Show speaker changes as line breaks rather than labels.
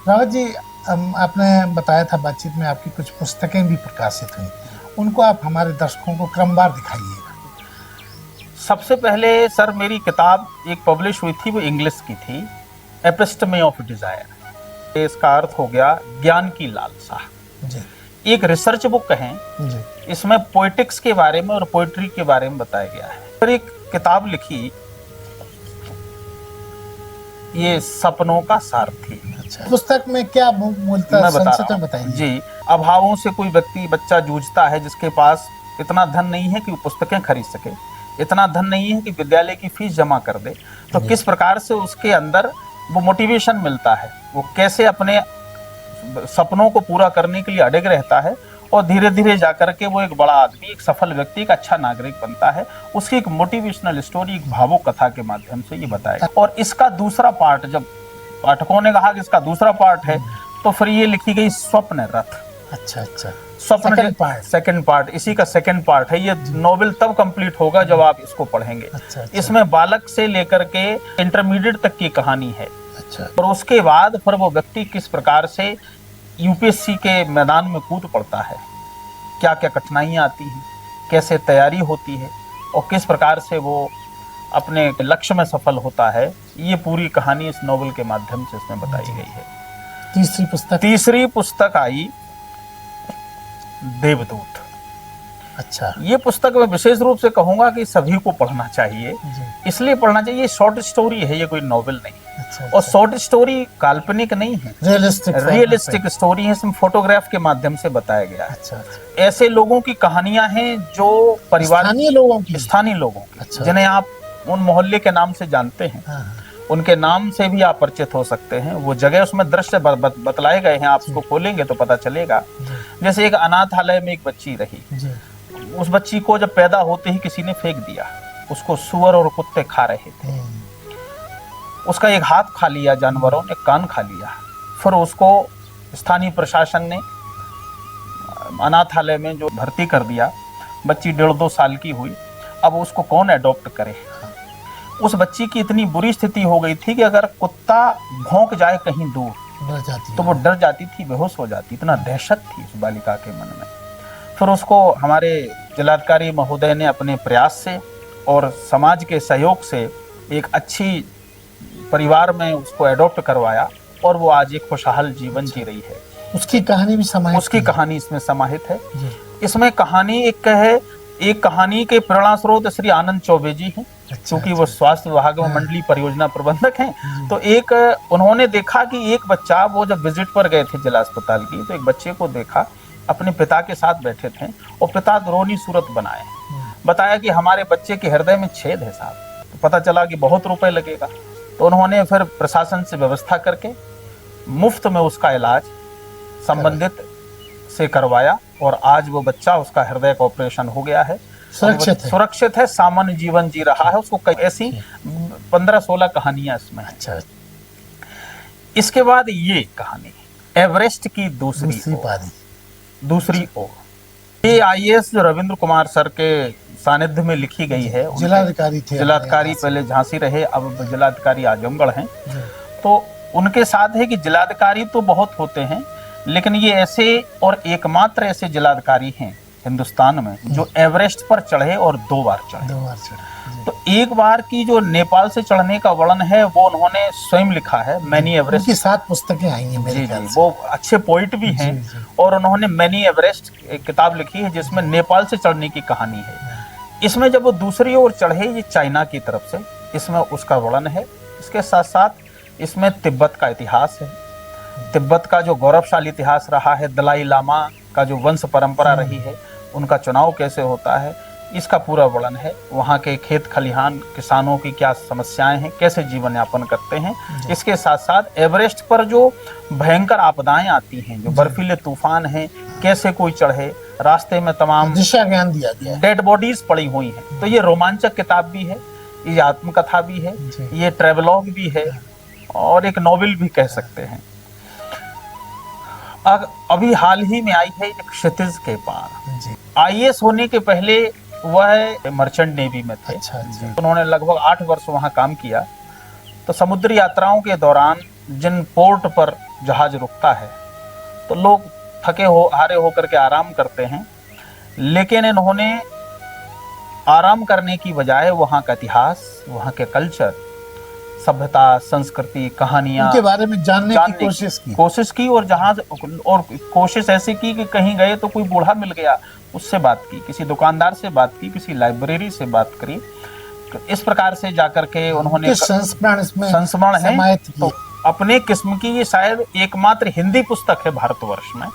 रावत जी, आपने बताया था बातचीत में आपकी कुछ पुस्तकें भी प्रकाशित हुई, उनको आप हमारे दर्शकों को क्रमवार दिखाइएगा।
सबसे पहले सर मेरी किताब एक पब्लिश हुई थी, वो इंग्लिश की थी, एपिस्टमी ऑफ डिजायर। इसका अर्थ हो गया ज्ञान की लालसा।
जी
एक रिसर्च बुक है,
जी
इसमें पोएटिक्स के बारे में और पोएट्री के बारे में बताया गया है। फिर एक किताब लिखी, ये सपनों का सारथी।
अच्छा, पुस्तक में क्या मूलतः
मैं बता
संक्षिप्त
रहा
में
हूँ
बताइए।
जी। अभावों से कोई व्यक्ति बच्चा जूझता है, जिसके पास इतना धन नहीं है कि वो पुस्तकें खरीद सके, इतना धन नहीं है कि विद्यालय की फीस जमा कर दे, तो किस प्रकार से उसके अंदर वो मोटिवेशन मिलता है, वो कैसे अपने सपनों को पूरा करने के लिए अड़िग रहता है और धीरे धीरे जाकर के वो एक बड़ा आदमी, एक सफल व्यक्ति, एक अच्छा नागरिक बनता है। उसकी एक मोटिवेशनल स्टोरी, एक भावुक कथा के माध्यम से ये बताया। और इसका दूसरा पार्ट, जब पाठकों ने कहा कि इसका दूसरा पार्ट है, तो फिर ये लिखी गई स्वप्न रथ।
अच्छा अच्छा,
स्वप्न सेकंड पार्ट, इसी का सेकंड पार्ट है। ये नोवेल तब कंप्लीट होगा जब आप इसको पढ़ेंगे।
अच्छा, अच्छा।
इसमें बालक से लेकर के इंटरमीडिएट तक की कहानी है।
अच्छा।
और उसके बाद फिर वो व्यक्ति किस प्रकार से यूपीएससी के मैदान में कूद पड़ता है, क्या क्या कठिनाइयां आती हैं, कैसे तैयारी होती है और किस प्रकार से वो अपने लक्ष्य में सफल होता है, ये पूरी कहानी इस नोवेल के माध्यम से इसमें बताई गई है। तीसरी पुस्तक आई देवदूत। अच्छा, ये पुस्तक मैं विशेष रूप से कहूंगा कि सभी को पढ़ना चाहिए। इसलिए पढ़ना चाहिए, शॉर्ट स्टोरी है, ये कोई नॉवेल नहीं। अच्छा, और शॉर्ट स्टोरी काल्पनिक नहीं है, रियलिस्टिक स्टोरी है। इसमें फोटोग्राफ के माध्यम से बताया गया है। अच्छा, ऐसे लोगों की कहानियां हैं जो परिवार, स्थानीय लोगों की, अच्छा, जिन्हें आप उन मोहल्ले के नाम से जानते हैं। हाँ। उनके नाम से भी आप परिचित हो सकते हैं। वो जगह, उसमें दृश्य बतलाए गए हैं, आप उसको खोलेंगे तो पता चलेगा। जैसे एक अनाथालय में एक बच्ची रही, उस बच्ची को जब पैदा होते ही किसी ने फेंक दिया, उसको सुअर और कुत्ते खा रहे थे। उसका एक हाथ खा लिया जानवरों ने, कान खा लिया। फिर उसको स्थानीय प्रशासन ने अनाथालय में जो भर्ती कर दिया। बच्ची 1.5-2 साल की हुई। अब उसको कौन एडॉप्ट करे। उस बच्ची की इतनी बुरी स्थिति हो गई थी कि अगर कुत्ता भौंक जाए कहीं दूर तो वो डर जाती थी, बेहोश हो जाती। इतना दहशत थी उस बालिका के मन में। फिर उसको हमारे जिलाधिकारी महोदय ने अपने प्रयास से और समाज के सहयोग से एक अच्छी परिवार में उसको एडॉप्ट करवाया और वो आज एक खुशहाल जीवन जी रही है।
उसकी कहानी भी समाहित,
उसकी कहानी इसमें समाहित है। इसमें कहानी एक कहानी के प्रेरणा स्रोत श्री आनंद चौबे जी हैं, क्योंकि वो स्वास्थ्य विभाग में मंडलीय परियोजना प्रबंधक हैं। तो एक उन्होंने देखा कि एक बच्चा, वो जब विजिट पर गए थे जिला अस्पताल की, तो एक बच्चे को देखा, अपने पिता के साथ बैठे थे और पिता रोनी सूरत बनाए। बताया कि हमारे बच्चे के हृदय में छेद है साहब। तो पता चला कि बहुत रुपए लगेगा। तो उन्होंने फिर प्रशासन से व्यवस्था करके मुफ्त में उसका इलाज संबंधित से करवाया और आज वो बच्चा, उसका हृदय का ऑपरेशन हो गया है, सुरक्षित है, सामान्य जीवन जी रहा है। उसको ऐसी 15-16 कहानियां इसमें। अच्छा। इसके बाद ये कहानी एवरेस्ट की दूसरी ओर, ये आईएएस जो रविंद्र कुमार सर के सानिध्य में लिखी गई है।
जिलाधिकारी थे,
जिलाधिकारी पहले झांसी रहे, अब जिलाधिकारी आजमगढ़ हैं। तो उनके साथ है कि जिलाधिकारी तो बहुत होते हैं, लेकिन ये ऐसे और एकमात्र ऐसे जिलाधिकारी हैं हिंदुस्तान में जो एवरेस्ट पर चढ़े और 2 बार चढ़े। तो एक बार की जो नेपाल से चढ़ने का वर्णन है वो उन्होंने स्वयं लिखा है, मैनी एवरेस्ट।
उनकी 7 पुस्तकें आई हैं मेरे ख्याल से।
वो अच्छे पोइट भी हैं। और उन्होंने मैनी एवरेस्ट एक किताब लिखी है जिसमें नेपाल से चढ़ने की कहानी है। इसमें जब वो दूसरी ओर चढ़े, ये चाइना की तरफ से, इसमें उसका वर्णन है। इसके साथ साथ इसमें तिब्बत का इतिहास है, तिब्बत का जो गौरवशाली इतिहास रहा है, दलाई लामा का जो वंश परंपरा रही है, उनका चुनाव कैसे होता है, इसका पूरा वर्णन है। वहाँ के खेत खलिहान, किसानों की क्या समस्याएं हैं, कैसे जीवन यापन करते हैं। इसके साथ साथ एवरेस्ट पर जो भयंकर आपदाएं आती हैं, जो बर्फीले तूफान हैं, कैसे कोई चढ़े, रास्ते में तमाम
दिशा ज्ञान दिया गया,
डेड बॉडीज पड़ी हुई हैं। तो ये रोमांचक किताब भी है, ये आत्मकथा भी है, ये ट्रेवलॉग भी है और एक नॉवेल भी कह सकते हैं। अभी हाल ही में आई है एक क्षितिज के पार। आईएएस होने के पहले वह मर्चेंट नेवी में थे। अच्छा। उन्होंने लगभग 8 वर्ष वहां काम किया। तो समुद्री यात्राओं के दौरान जिन पोर्ट पर जहाज रुकता है तो लोग थके हारे होकर के आराम करते हैं, लेकिन इन्होंने आराम करने की बजाय वहाँ का इतिहास, वहाँ के कल्चर, सभ्यता, संस्कृति, कहानियां
उनके बारे में जानने की कोशिश की
और जहाज और कोशिश ऐसी की कि कहीं गए तो कोई बूढ़ा मिल गया, उससे बात की, किसी दुकानदार से बात की, किसी लाइब्रेरी से बात करी। तो इस प्रकार से जाकर के उन्होंने संस्मरण है। तो अपने किस्म की ये शायद एकमात्र हिंदी पुस्तक है भारतवर्ष में।